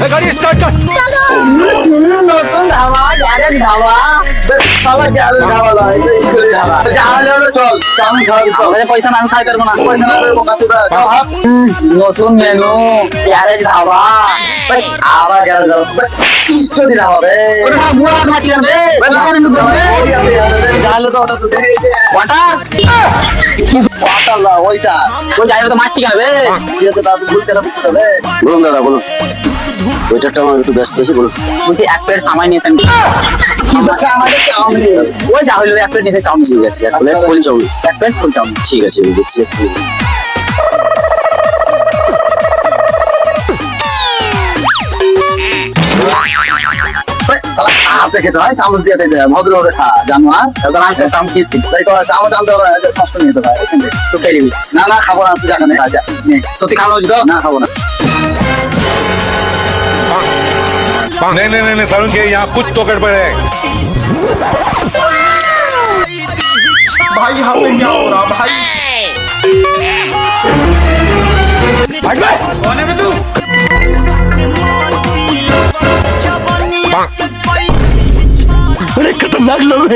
गाड़ी स्टार्ट कर। নতুন ধাবা গ্যারেজ ধাবা সালা গ্যারেজ ধাবা লয় স্কুল ধাবা যাহলে হলো চল চাম খাওয়া আমাদের পয়সা না আমি খাই করব না পয়সা না দেবো কাচুরা নতুন মেনু গ্যারেজ ধাবা ভাই আবার গ্যারেজ ধাবা স্টোরি ধাবা রে ওটা বুড়া খাচ্ছি না রে যাহলে তো ওটা তো ওটা ওটা লা ওইটা ওই যাইলে তো মাছি কেন রে এটা তো দাদু ভুল করে বুঝতে হবে বলুন দাদা বলুন ওইটাটা আমার একটু ব্যস্ত আছে বলুন বলছি এক প্লেট সামাই নিয়েছেন আমাদের চাউমিন ওই যা হইলো এক প্লেট নিতে চাউমিন ঠিক আছে এক প্লেট ফুল চাউমিন এক প্লেট ফুল চাউমিন ঠিক আছে আমি দিচ্ছি হাতে খেতে হয় চামচ দিয়ে ভদ্র করে খা জানোয়ার তারপর আমি চামচ খেয়েছি চামচ আনতে হবে ষষ্ঠ নিতে হয় তো খেয়ে নিবি না না খাবো না তুই জায়গা নেই সত্যি খাবো তো না খাবো না नहीं नहीं नहीं सारुण के यहाँ कुछ तो गड़बड़ है। भाई यहाँ पे क्या हो रहा भाई कौन है तू बड़े खतरनाक लोग हैं।